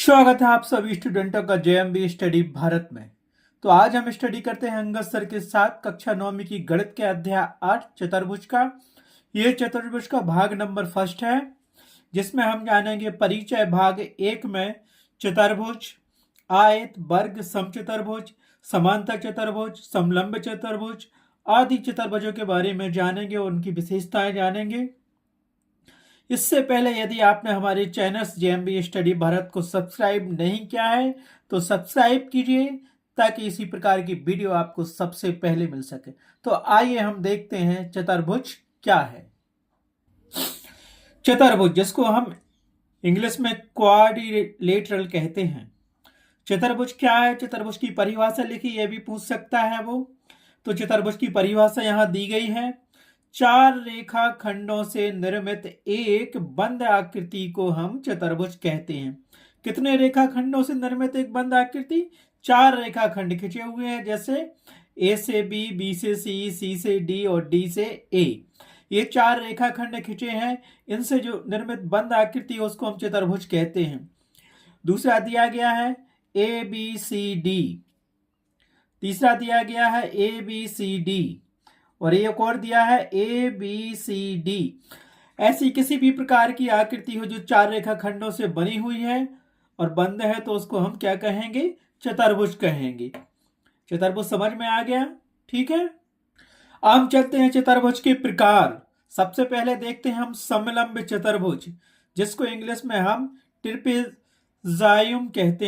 स्वागत है आप सभी स्टूडेंटों का जेएमबी स्टडी भारत में। तो आज हम स्टडी करते हैं अंगद सर के साथ कक्षा 9वीं की गणित के अध्याय 8 चतुर्भुज का। ये चतुर्भुज का भाग नंबर फर्स्ट है, जिसमें हम जानेंगे परिचय। भाग 1 में चतुर्भुज, आयत, वर्ग, समचतुर्भुज, समांतर चतुर्भुज, समलंब चतुर्भुज आदि चतुर्भुजों के बारे में जानेंगे और उनकी विशेषताएं जानेंगे। इससे पहले यदि आपने हमारे चैनल जेएमबी स्टडी भारत को सब्सक्राइब नहीं किया है तो सब्सक्राइब कीजिए ताकि इसी प्रकार की वीडियो आपको सबसे पहले मिल सके। तो आइए हम देखते हैं चतुर्भुज क्या है। चतुर्भुज, जिसको हम इंग्लिश में क्वाड्रिलेटरल कहते हैं। चतुर्भुज क्या है, चतुर्भुज की परिभाषा लिखी, यह भी पूछ सकता है वो। तो चतुर्भुज की परिभाषा यहां दी गई है। चार रेखा खंडों से निर्मित एक बंद आकृति को हम चतुर्भुज कहते हैं। कितने रेखा खंडों से निर्मित एक बंद आकृति? चार रेखा खंड खिंचे हुए हैं, जैसे ए से बी, बी से सी, सी से डी और डी से ए। ये चार रेखा खंड खिंचे हैं, इनसे जो निर्मित बंद आकृति है उसको हम चतुर्भुज कहते हैं। दूसरा दिया गया है ए बी सी डी, तीसरा दिया गया है ए बी सी डी और एक और दिया है ए बी सी डी। ऐसी किसी भी प्रकार की आकृति हो जो चार रेखा खंडों से बनी हुई है और बंद है तो उसको हम क्या कहेंगे? चतुर्भुज कहेंगे। चतुर्भुज समझ में आ गया? ठीक है। अब हम चलते हैं चतुर्भुज के प्रकार। सबसे पहले देखते हैं हम समलंब चतुर्भुज, जिसको इंग्लिश में हम ट्रिपेजाइयम कहते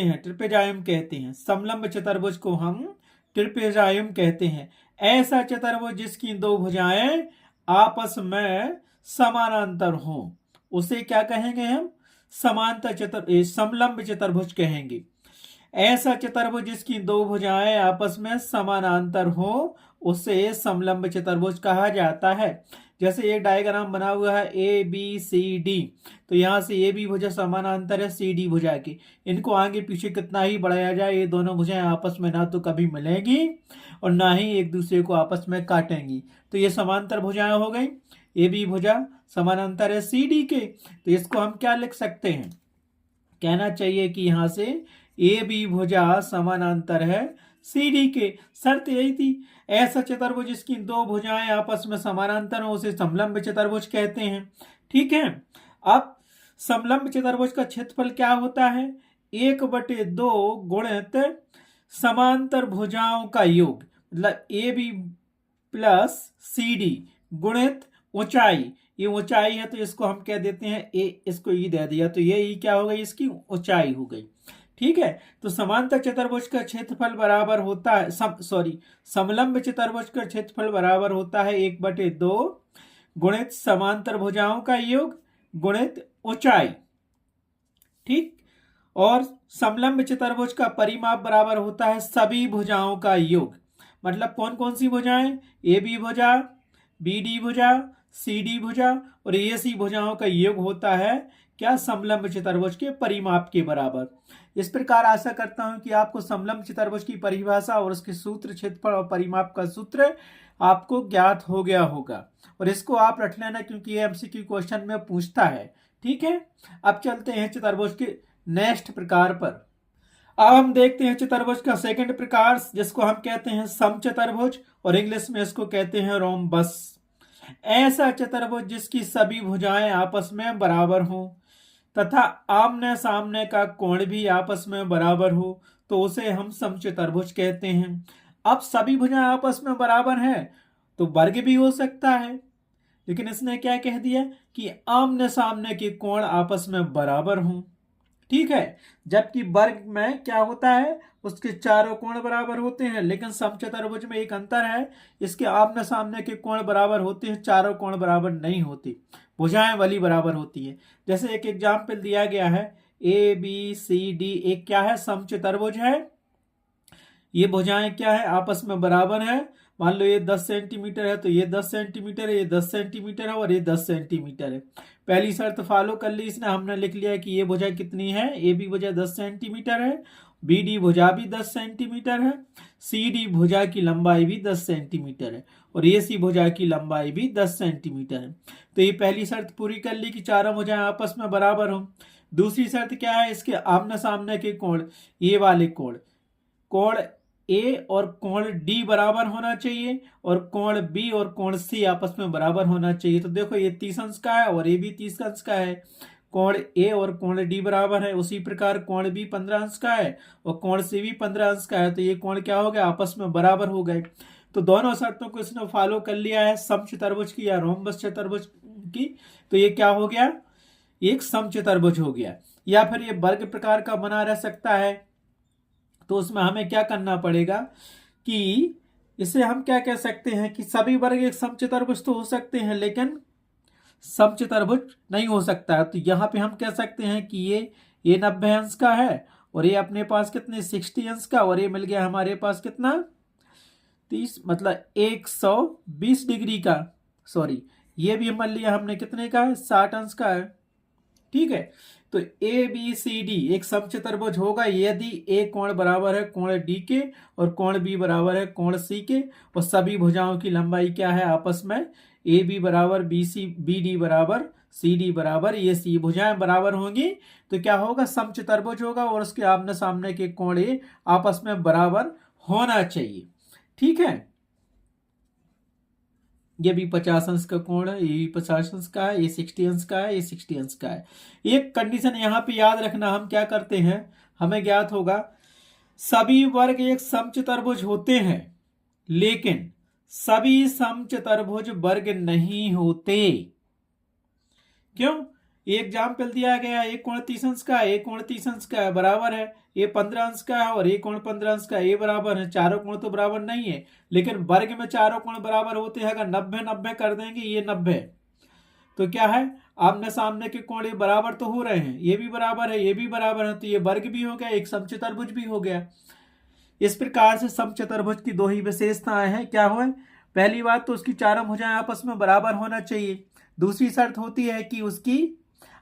हैं। समलंब चतुर्भुज को हम ट्रिपेजाइयम कहते हैं। ऐसा चतुर्भुज जिसकी दो भुजाएं आपस में समानांतर हो उसे क्या कहेंगे हम? समलंब चतुर्भुज कहेंगे। ऐसा चतुर्भुज जिसकी दो भुजाएं आपस में समानांतर हो उसे समलंब चतुर्भुज कहा जाता है। जैसे एक डायग्राम बना हुआ है ए बी सी डी, तो यहाँ से ए बी भुजा समानांतर है सी डी भुजा की। इनको आगे पीछे कितना ही बढ़ाया जाए ये दोनों भुजाएं आपस में ना तो कभी मिलेंगी और ना ही एक दूसरे को आपस में काटेंगी। तो ये समांतर भुजाएं हो गई। ए बी भुजा समानांतर है सी डी के, तो इसको हम क्या लिख सकते हैं? कहना चाहिए कि यहाँ से ए बी भुजा समानांतर है सी डी के। शर्त यही थी। ऐसा चतुर्भुज जिसकी दो भुजाएं आपस में समानांतर हो उसे समलंब चतुर्भुज कहते हैं। ठीक है। अब समलंब चतुर्भुज का क्षेत्रफल क्या होता है? 1/2 गुणित समांतर भुजाओं का योग, मतलब A B plus C D गुणित ऊंचाई। ये ऊंचाई है तो इसको हम कह देते हैं ए, इसको ई दे दिया तो ये ई क्या हो गई? इसकी ऊंचाई हो गई। ठीक है। तो समांतर चतुर्भुज का क्षेत्रफल बराबर होता है समलंब चतुर्भुज का क्षेत्रफल बराबर होता है 1/2 गुणित समांतर भुजाओं का योग गुणित ऊंचाई। ठीक। और समलंब चतुर्भुज का परिमाप बराबर होता है सभी भुजाओं का योग। मतलब कौन कौन सी भुजाएं? ए बी भुजा, बी डी भुजा, सी डी भुजा और ए सी भुजाओं का योग होता है क्या? समलंब चतुर्भुज के परिमाप के बराबर। इस प्रकार आशा करता हूं कि आपको समलंब चतुर्भुज की परिभाषा और उसके सूत्र, क्षेत्रफल और परिमाप का सूत्र आपको ज्ञात हो गया होगा और इसको आप रख लेना क्योंकि ये एमसीक्यू क्वेश्चन में पूछता है। ठीक है। अब चलते हैं चतुर्भुज के नेक्स्ट प्रकार पर। अब हम देखते हैं चतुर्भुज का सेकंड प्रकार, जिसको हम कहते हैं समचतुर्भुज और इंग्लिश में इसको कहते हैं रोम्बस। ऐसा चतुर्भुज जिसकी सभी भुजाएं आपस में बराबर हों तथा आमने सामने का कोण भी आपस में बराबर हो तो उसे हम समचतुर्भुज कहते हैं। अब सभी भुजाएं आपस में बराबर हैं तो वर्ग भी हो सकता है, लेकिन इसने क्या कह दिया कि आमने सामने के कोण आपस में बराबर हों। ठीक है। जबकि वर्ग में क्या होता है? उसके चारों कोण बराबर होते हैं, लेकिन समचतुर्भुज में एक अंतर है, इसके आमने सामने के कोण बराबर होते हैं, चारों कोण बराबर नहीं होती, भुजाएं वाली बराबर होती है। जैसे एक एग्जाम्पल दिया गया है ए बी सी डी, एक क्या है? समचतुर्भुज है। ये भुजाएं क्या है? आपस में बराबर है। मान लो ये 10 सेंटीमीटर है तो ये 10 सेंटीमीटर है, ये 10 सेंटीमीटर है और ये 10 सेंटीमीटर है। पहली शर्त फॉलो कर ली इसने, हमने लिख लिया कि ये भुजा कितनी है? ए बी भुजा 10 सेंटीमीटर है, बी डी भुजा भी 10 सेंटीमीटर है, सी डी भुजा की लंबाई भी 10 सेंटीमीटर है और ए सी भुजा की लंबाई भी 10 सेंटीमीटर है। तो ये पहली शर्त पूरी कर ली कि चारों भुजाएं आपस में बराबर हो। दूसरी शर्त क्या है, इसके आमने सामने के कोण, ये वाले कोण, कोण ए और कोण डी बराबर होना चाहिए और कोण बी और कोण सी आपस में बराबर होना चाहिए। तो देखो ये 30 अंश का है और ये भी 30 अंश का है, कोण ए और कोण डी बराबर है। उसी प्रकार कोण बी 15 अंश का है और कोण सी भी 15 अंश का है, तो ये कोण क्या हो गया, आपस में बराबर हो गए। तो दोनों शर्तों को इसने फॉलो कर लिया है, समचतुर्भुज की या रोम्बस चतुर्भुज की। तो ये क्या हो गया, एक समचतुर्भुज हो गया। या फिर ये वर्ग प्रकार का बना रह सकता है, तो उसमें हमें क्या करना पड़ेगा कि इसे हम क्या कह सकते हैं कि सभी वर्ग एक समचतुर्भुज तो हो सकते हैं लेकिन समचतुर्भुज नहीं हो सकता है। तो यहाँ पे हम कह सकते हैं कि ये 90 अंश का है और ये अपने पास कितने 60 अंश का, और ये मिल गया हमारे पास कितना 30, मतलब 120 डिग्री का। सॉरी, ये भी मान लिया हमने कितने का है, 60 अंश का है। ठीक है, तो ए बी सी डी एक समचतुर्भुज होगा यदि ए कोण बराबर है कोण डी के और कोण बी बराबर है कोण सी के, और सभी भुजाओं की लंबाई क्या है आपस में, ए बी बराबर बी सी, बी डी बराबर सी डी बराबर ये सी, भुजाएं बराबर होंगी तो क्या होगा, समचतुर्भुज होगा और उसके आमने सामने के कोण ए आपस में बराबर होना चाहिए। ठीक है, ये भी 50 अंश का कोण है, ये भी 50 अंश का है, ये 60 अंश का है, ये 60 अंश का है। एक कंडीशन यहाँ पे याद रखना, हम क्या करते हैं, हमें ज्ञात होगा सभी वर्ग एक समचतुर्भुज होते हैं लेकिन सभी समचतुर्भुज वर्ग नहीं होते। क्यों, एक एग्जाम्पल दिया गया, एक कोण 30 अंश का है, एक कोण 30 अंश का है, बराबर है, ये 15 अंश का है और एक कोण 15 अंश का है, ये बराबर है। चारों कोण तो बराबर नहीं है लेकिन वर्ग में चारों कोण बराबर होते हैं। अगर 90-90 कर देंगे, ये 90 तो क्या है, आमने सामने के कोण ये बराबर तो हो रहे हैं, ये भी बराबर है, ये भी बराबर है, तो ये वर्ग भी हो गया, एक समचतुर्भुज भी हो गया। इस प्रकार से समचतुर्भुज की दो ही विशेषताएं हैं। क्या हो, पहली बात तो उसकी चारों भुजाएं आपस में बराबर होना चाहिए। दूसरी शर्त होती है कि उसकी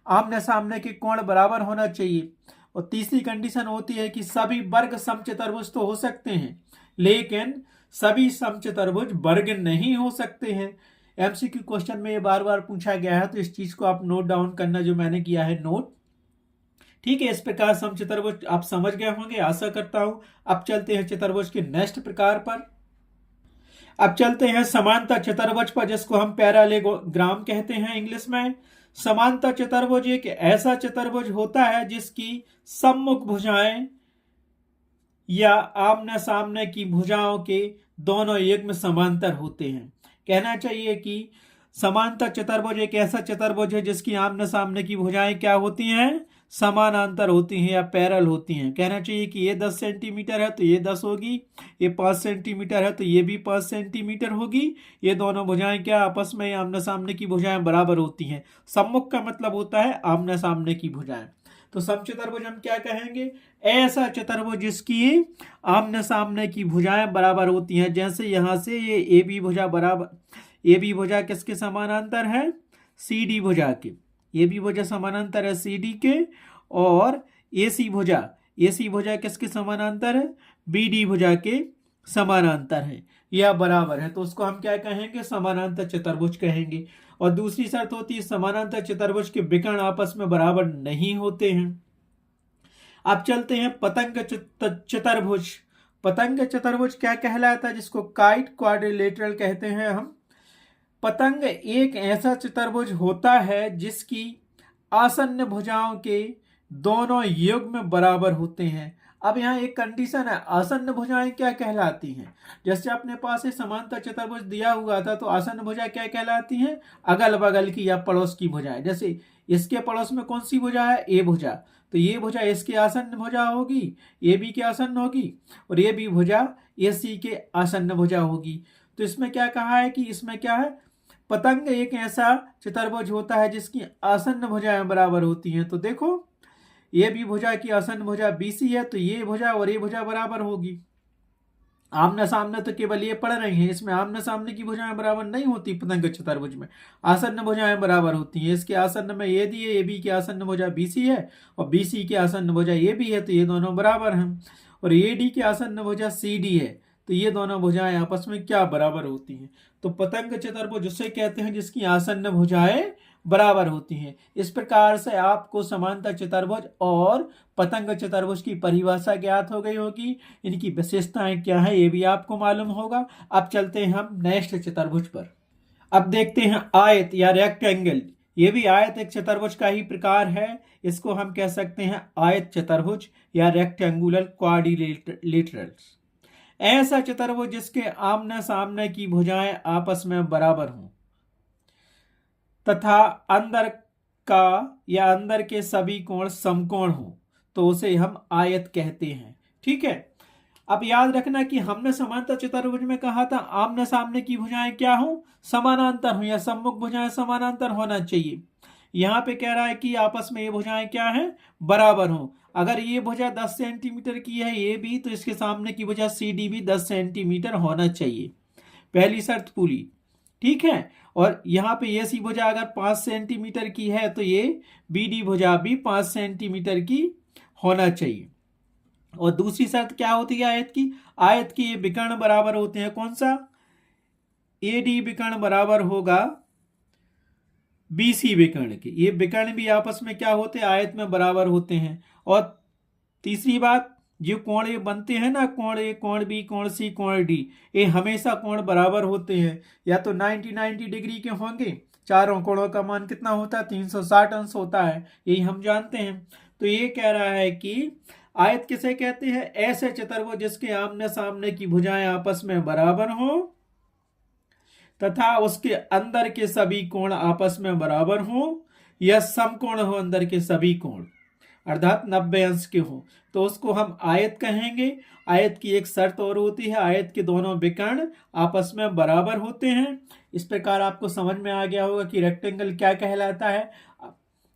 आमने सामने के कोण बराबर होना चाहिए। और तीसरी कंडीशन होती है कि सभी वर्ग समचतुर्भुज तो हो सकते हैं लेकिन सभी समचतुर्भुज वर्ग नहीं हो सकते हैं। एमसीक्यू क्वेश्चन में ये बार बार पूछा गया है, तो इस चीज को आप नोट डाउन करना, जो मैंने किया है नोट। ठीक है, इस प्रकार समचतुर्भुज आप समझ गए होंगे, आशा करता हूं। अब चलते हैं चतुर्भुज के नेक्स्ट प्रकार पर। अब चलते हैं समांतर चतुर्भुज पर, जिसको हम पैरालेलोग्राम कहते हैं इंग्लिश में। समांतर चतुर्भुज एक ऐसा चतुर्भुज होता है जिसकी सम्मुख भुजाएं या आमने सामने की भुजाओं के दोनों युग्म समांतर होते हैं। कहना चाहिए कि समांतर चतुर्भुज एक ऐसा चतुर्भुज है जिसकी आमने सामने की भुजाएं क्या होती हैं, समानांतर होती हैं या पैरेलल होती हैं। कहना चाहिए कि ये 10 सेंटीमीटर है तो ये 10 होगी, ये 5 सेंटीमीटर है तो ये भी 5 सेंटीमीटर होगी। ये दोनों भुजाएं क्या आपस में आमने सामने की भुजाएं बराबर होती हैं। सम्मुख का मतलब होता है आमने सामने की भुजाएं। तो समचतुर्भुज हम क्या कहेंगे, ऐसा चतुर्भुज जिसकी आमने सामने की भुजाएं बराबर होती हैं। जैसे यहां से ये ए बी भुजा बराबर, ए बी भुजा किसके समानांतर है, सी डी भुजा के, ये भी भुजा समानांतर है सी डी के, और ए सी भुजा किसके समानांतर है, बी डी भुजा के समानांतर है या बराबर है। तो उसको हम क्या कहेंगे, समानांतर चतुर्भुज कहेंगे। और दूसरी शर्त होती है समानांतर चतुर्भुज के विकर्ण आपस में बराबर नहीं होते हैं। अब चलते हैं पतंग चतुर्भुज। पतंग चतुर्भुज क्या कहलाता है, जिसको काइट क्वाड्रिलेटरल कहते हैं हम। पतंग एक ऐसा चतुर्भुज होता है जिसकी आसन्न भुजाओं के दोनों युग्म बराबर होते हैं। अब यहाँ एक कंडीशन है, आसन्न भुजाएं क्या कहलाती हैं। जैसे अपने पास एक समांतर चतुर्भुज दिया हुआ था, तो आसन्न भुजा क्या कहलाती हैं, अगल बगल की या पड़ोस की भुजाएं। जैसे इसके पड़ोस में कौन सी भुजा है, ए भुजा, तो ये भुजा इसके आसन्न भुजा होगी, ए बी के आसन्न होगी, और ये भी भुजा ए सी के आसन्न भुजा होगी। तो इसमें क्या कहा है कि इसमें क्या है, पतंग एक ऐसा चतुर्भुज होता है जिसकी आसन्न भुजाएं बराबर होती हैं। तो देखो ये भी भुजा की आसन्न भुजा BC है, तो ये भुजा और ये भुजा बराबर होगी। आमने सामने तो केवल ये पढ़ रही हैं, इसमें आमने सामने की भुजाएं बराबर नहीं होती। पतंग चतुर्भुज में आसन्न भुजाएं बराबर होती हैं। इसके आसन्न में ये दी है, ये बी की आसन्न भुजा BC है और BC की आसन्न भुजा ये भी है, तो ये दोनों बराबर हैं। और ये डी की आसन्न भुजा CD है, तो ये दोनों भुजाएं आपस में क्या बराबर होती हैं। तो पतंग चतुर्भुज उसे कहते हैं जिसकी आसन्न भुजाएं बराबर होती हैं। इस प्रकार से आपको समांतर चतुर्भुज और पतंग चतुर्भुज की परिभाषा ज्ञात हो गई होगी, इनकी विशेषताएं क्या है ये भी आपको मालूम होगा। अब चलते हैं हम नेक्स्ट चतुर्भुज पर। अब देखते हैं आयत या रेक्टेंगल। ये भी आयत एक चतुर्भुज का ही प्रकार है। इसको हम कह सकते हैं आयत चतुर्भुज या रेक्टेंगुलर क्वाड्रिलेटरल्स। ऐसा चतुर्भुज जिसके आमने सामने की भुजाएं आपस में बराबर हों तथा अंदर का या अंदर के सभी कोण समकोण हो तो उसे हम आयत कहते हैं। ठीक है, अब याद रखना कि हमने समांतर चतुर्भुज में कहा था आमने सामने की भुजाएं क्या हो, समानांतर हो या सम्मुख भुजाएं समानांतर होना चाहिए। यहाँ पे कह रहा है कि आपस में ये भुजाएं क्या है, बराबर हो। अगर ये भुजा 10 सेंटीमीटर की है ये भी, तो इसके सामने की भुजा सी डी भी 10 सेंटीमीटर होना चाहिए। पहली शर्त पूरी। ठीक है, और यहाँ पे ये सी भुजा अगर 5 सेंटीमीटर की है तो ये बी डी भुजा भी 5 सेंटीमीटर की होना चाहिए। और दूसरी शर्त क्या होती है आयत की, आयत के ये विकर्ण बराबर होते हैं। कौन सा, ए डी विकर्ण बराबर होगा बीसी विकर्ण के। ये विकर्ण भी आपस में क्या होते हैं, आयत में बराबर होते हैं। और तीसरी बात, जो कोण ये बनते हैं ना, कोण ए, कोण बी, कोण सी, कोण डी, ये हमेशा कोण बराबर होते हैं। या तो 90 डिग्री के होंगे, चारों कोणों का मान कितना होता है, 360 अंश होता है, यही हम जानते हैं। तो ये कह रहा है कि आयत किसे कहते हैं, ऐसे चतुर्भुज जिसके आमने सामने की भुजाएं आपस में बराबर हो तथा उसके अंदर के सभी कोण आपस में बराबर हो या समकोण हो, अंदर के सभी कोण अर्थात 90 अंश के हो, तो उसको हम आयत कहेंगे। आयत की एक शर्त और होती है, आयत के दोनों विकर्ण आपस में बराबर होते हैं। इस प्रकार आपको समझ में आ गया होगा कि रेक्टेंगल क्या कहलाता है।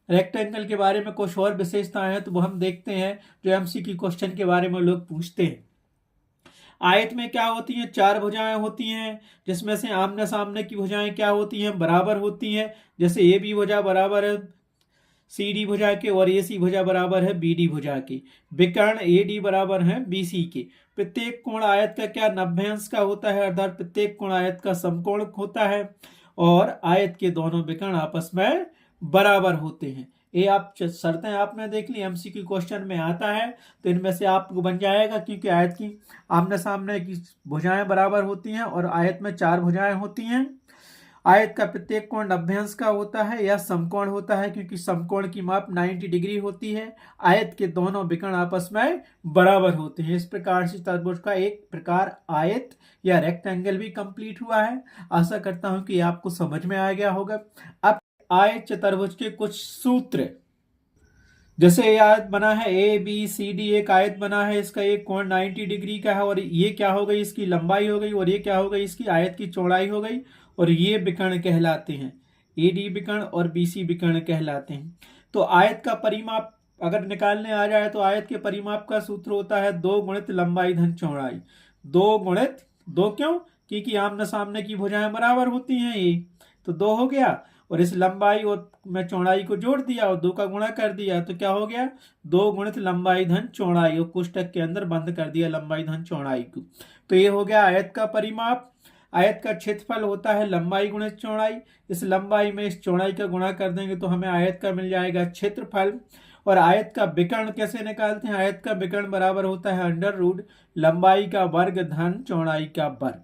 रेक्टेंगल के बारे में कुछ और विशेषताएं हैं तो वो हम देखते हैं, जो एमसीक्यू क्वेश्चन के बारे में लोग पूछते हैं। आयत में क्या होती हैं, 4 भुजाएं होती हैं, जिसमें से आमने सामने की भुजाएं क्या होती हैं, बराबर होती हैं। जैसे ए बी भुजा बराबर है सी डी भुजा के और ए सी भुजा बराबर है बी डी भुजा के। विकर्ण ए डी बराबर है बी सी के। प्रत्येक कोण आयत का क्या 90 अंश का होता है, अर्थात प्रत्येक कोण आयत का समकोण होता है। और आयत के दोनों विकर्ण आपस में बराबर होते हैं। ये आप शर्तें आपने देख ली, एमसीक्यू क्वेश्चन में आता है, तो इनमें से आपको बन जाएगा, क्योंकि आयत की आमने सामने की भुजाएं बराबर होती हैं और आयत में 4 भुजाएं होती हैं। आयत का प्रत्येक कोण 90 अंश का होता है या समकोण होता है, क्योंकि समकोण की माप 90 डिग्री होती है। आयत के दोनों विकर्ण आपस में बराबर होते हैं। इस प्रकार से चतुर्भुज का एक प्रकार आयत या रेक्टेंगल भी कंप्लीट हुआ है। आशा करता हूं कि आपको समझ में आ गया होगा। अब आयत चतुर्भुज के कुछ सूत्र, जैसे ये आयत बना है ए बी सी डी, एक आयत बना है, इसका एक कोण 90 डिग्री का है, और ये क्या हो गई, इसकी लंबाई हो गई, और ये क्या हो गई, इसकी आयत की चौड़ाई हो गई, और ये विकर्ण कहलाते हैं, ए डी विकर्ण और बी सी विकर्ण कहलाते हैं। तो आयत का परिमाप अगर निकालने आ जाए तो आयत के परिमाप का सूत्र होता है 2 गुणित लंबाई धन चौड़ाई। 2 गुणित 2 क्यों, क्योंकि आमने सामने की भुजाएं बराबर होती हैं, ये तो 2 हो गया, और इस लंबाई और मैं चौड़ाई को जोड़ दिया और 2 का गुणा कर दिया, तो क्या हो गया, 2 गुणित लंबाई धन चौड़ाई, और कोष्टक के अंदर बंद कर दिया लंबाई धन चौड़ाई को। तो ये हो गया आयत का परिमाप। आयत का क्षेत्रफल होता है लंबाई गुणित चौड़ाई। इस लंबाई में इस चौड़ाई का गुणा कर देंगे तो हमें आयत का मिल जाएगा क्षेत्रफल। और आयत का विकर्ण कैसे निकालते हैं, आयत का विकर्ण बराबर होता है अंडर रूट लंबाई का वर्ग धन चौड़ाई का वर्ग।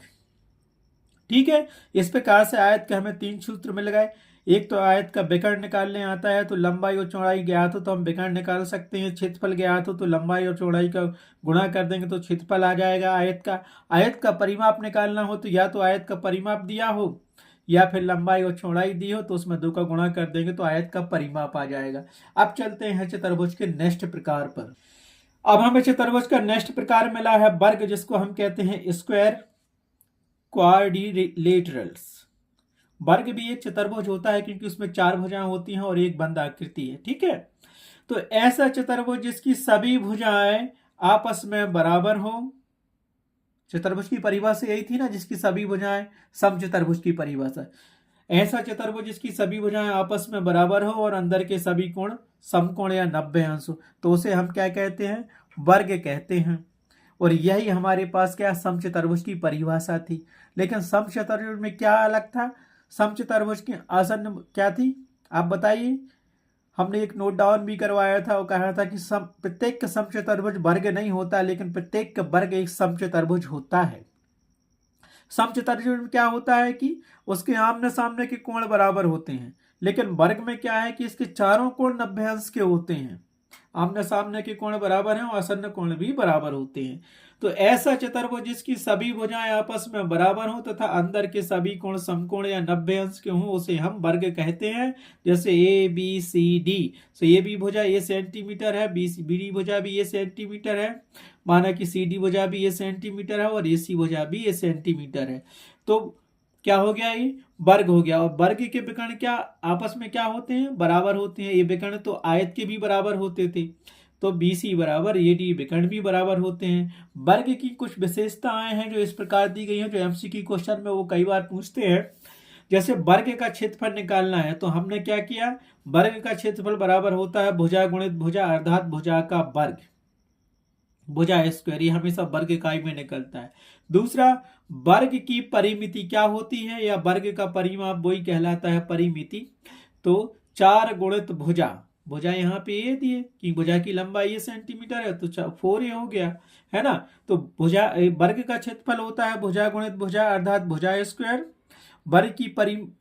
ठीक है, इस प्रकार से आयत के हमें 3 सूत्र मिल गए। एक तो आयत का विकर्ण निकालने आता है, तो लंबाई और चौड़ाई ज्ञात हो तो हम विकर्ण निकाल सकते हैं। क्षेत्रफल ज्ञात हो तो लंबाई और चौड़ाई का गुणा कर देंगे तो क्षेत्रफल आ जाएगा आयत का। आयत का परिमाप निकालना हो तो या तो आयत का परिमाप दिया हो या फिर लंबाई और चौड़ाई दी हो तो उसमें 2 का गुणा कर देंगे तो आयत का परिमाप आ जाएगा। अब चलते हैं चतुर्भुज के नेक्स्ट प्रकार पर। अब हमें चतुर्भुज का नेक्स्ट प्रकार मिला है वर्ग, जिसको हम कहते हैं स्क्वायर क्वाड्रिलेटरल्स। वर्ग भी एक चतुर्भुज होता है क्योंकि उसमें 4 भुजाएं होती हैं और एक बंद आकृति है। ठीक है, तो ऐसा चतुर्भुज जिसकी सभी भुजाएं आपस में बराबर हो। चतुर्भुज की परिभाषा यही थी ना, जिसकी सभी भुजाएं, समचतुर्भुज की परिभाषा। ऐसा चतुर्भुज जिसकी सभी भुजाएं आपस में बराबर हो और अंदर के सभी कोण समकोण या 90 अंश हो, तो उसे हम क्या कहते हैं, वर्ग कहते हैं। और यही हमारे पास क्या समचतुर्भुज की परिभाषा थी। लेकिन समचतुर्भुज में क्या अलग था, समचतुर्भुज की आसन्न क्या थी, आप बताइए। हमने एक नोट डाउन भी करवाया था और कहा था कि प्रत्येक समचतुर्भुज वर्ग नहीं होता, लेकिन प्रत्येक वर्ग एक समचतुर्भुज होता है। समचतुर्भुज में क्या होता है कि उसके आमने सामने के कोण बराबर होते हैं, लेकिन वर्ग में क्या है कि इसके चारों कोण 90 अंश के होते हैं। आमने सामने के कोण बराबर हैं और आसन्न कोण भी बराबर होते हैं। तो ऐसा चतुर्भुज जिसकी सभी भुजाएं आपस में बराबर हों तथा अंदर के सभी कोण समकोण या 90 अंश के हों, उसे हम वर्ग कहते हैं। जैसे ए बी सी डी, तो ये भी भुजा ये सेंटीमीटर है, बी डी भुजा भी ये सेंटीमीटर है, माना कि सी डी भुजा भी ये सेंटीमीटर है और ए सी भुजा भी ये सेंटीमीटर है। तो क्या हो गया, ये वर्ग हो गया। और वर्ग के विकर्ण क्या आपस में क्या होते हैं, बराबर होते हैं। ये विकर्ण तो आयत के भी बराबर होते थे, तो BC बराबर AD विकर्ण भी बराबर होते हैं। वर्ग की कुछ विशेषताएं हैं जो इस प्रकार दी गई हैं, जो MCQ क्वेश्चन में वो कई बार पूछते हैं। जैसे वर्ग का क्षेत्रफल निकालना है तो हमने क्या किया, वर्ग का क्षेत्रफल बराबर होता है भुजा गुणित भुजा अर्थात भुजा का वर्ग, भुजा स्क्वायर, ये हमेशा वर्ग इकाई में निकलता है। दूसरा, वर्ग की परिमिति क्या होती है, या वर्ग का परिमाप वही कहलाता है परिमिति। तो 4 गुणित भुजा, भुजा यहाँ पे ये दिए कि भुजा की लंबाई ये सेंटीमीटर है तो 4 हो गया, है ना। तो भुजा वर्ग का क्षेत्रफल होता है भुजा गुणित भुजा अर्थात भुजा स्क्वायर। वर्ग की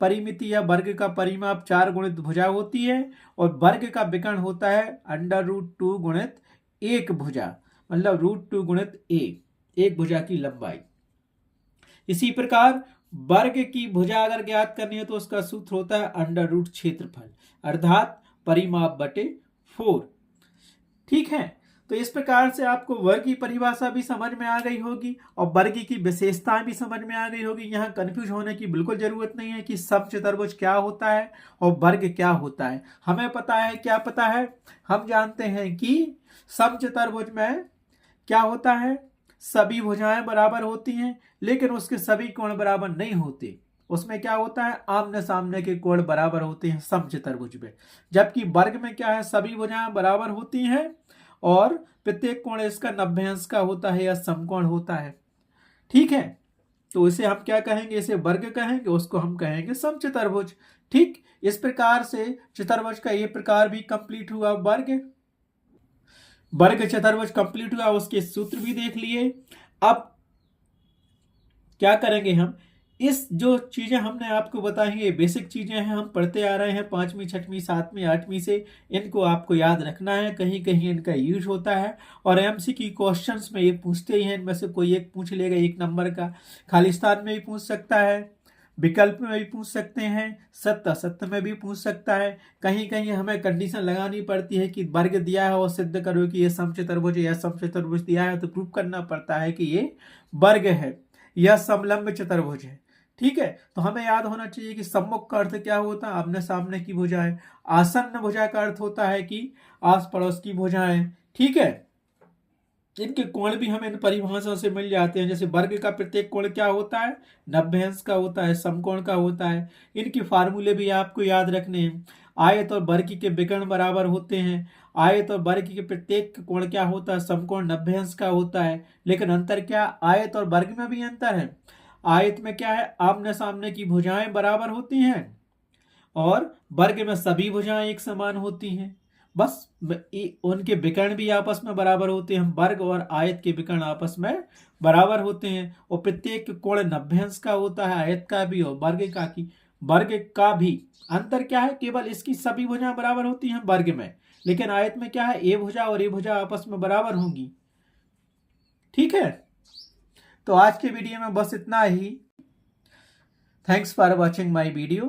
परिमिति या वर्ग का परिमाप 4 गुणित भुजा होती है, और वर्ग का विकर्ण होता है √2 गुणित 1 भुजा, मतलब √2 गुणित a, एक भुजा की लंबाई। इसी प्रकार वर्ग की भुजा अगर ज्ञात करनी है तो उसका सूत्र होता है अंडर रूट क्षेत्रफल अर्थात परिमाप बटे 4। ठीक है, तो इस प्रकार से आपको वर्ग की परिभाषा भी समझ में आ गई होगी और वर्ग की विशेषताएं भी समझ में आ गई होगी। यहाँ कंफ्यूज होने की बिल्कुल जरूरत नहीं है कि समचतुर्भुज क्या होता है और वर्ग क्या होता है। हमें पता है, क्या पता है, हम जानते हैं कि समचतुर्भुज में क्या होता है, सभी भुजाएं बराबर होती हैं लेकिन उसके सभी कोण बराबर नहीं होते। उसमें क्या होता है, आमने सामने के कोण बराबर होते हैं समचतुर्भुज में। जबकि वर्ग में क्या है, सभी भुजाएं बराबर होती हैं और प्रत्येक कोण इसका 90 अंश का होता है या समकोण होता है। ठीक है, तो इसे हम क्या कहेंगे, इसे वर्ग कहेंगे, उसको हम कहेंगे समचतुर्भुज। ठीक, इस प्रकार से चतुर्भुज का ये प्रकार भी कंप्लीट हुआ। वर्ग चतुर्भुज कंप्लीट हुआ, उसके सूत्र भी देख लिए। अब क्या करेंगे, हम इस जो चीजें हमने आपको बताई ये बेसिक चीजें हैं, हम पढ़ते आ रहे हैं 5वीं 6वीं 7वीं 8वीं से, इनको आपको याद रखना है। कहीं कहीं इनका यूज होता है और MCQ क्वेश्चंस में ये पूछते ही हैं। इनमें से कोई एक पूछ लेगा 1 नंबर का, खालिस्तान में भी पूछ सकता है, विकल्प में भी पूछ सकते हैं, सत्य में भी पूछ सकता है। कहीं कहीं हमें कंडीशन लगानी पड़ती है कि वर्ग दिया है और सिद्ध करो कि ये समचतुर्भुज या समचतुर्भुज दिया है तो प्रूव करना पड़ता है कि ये वर्ग है या समलंब चतुर्भुज है। ठीक है, तो हमें याद होना चाहिए कि सम्मुख का अर्थ क्या होता है, आमने सामने की भुजाएं। आसन्न भुजा का अर्थ होता है कि आस पड़ोस की भुजाएं। ठीक है, इनके कोण भी हमें इन परिभाषाओं से मिल जाते हैं। जैसे वर्ग का प्रत्येक कोण क्या होता है, 90 अंश का होता है, समकोण का होता है। इनके फार्मूले भी आपको याद रखने हैं। आयत और वर्ग के विकर्ण बराबर होते हैं। आयत और वर्ग के प्रत्येक कोण क्या होता है, समकोण 90 अंश का होता है। लेकिन अंतर क्या, आयत और वर्ग में भी अंतर है। आयत में क्या है, आमने सामने की भुजाएं बराबर होती हैं और वर्ग में सभी भुजाएं एक समान होती हैं। बस उनके विकर्ण भी आपस में बराबर होते हैं। वर्ग और आयत के विकर्ण आपस में बराबर होते हैं और प्रत्येक कोण 90 अंश का होता है, आयत का भी और वर्ग का भी। अंतर क्या है, केवल इसकी सभी भुजाएं बराबर होती हैं वर्ग में, लेकिन आयत में क्या है, ए भुजा और ए भुजा आपस में बराबर होंगी। ठीक है, तो आज के वीडियो में बस इतना ही। Thanks for watching my video.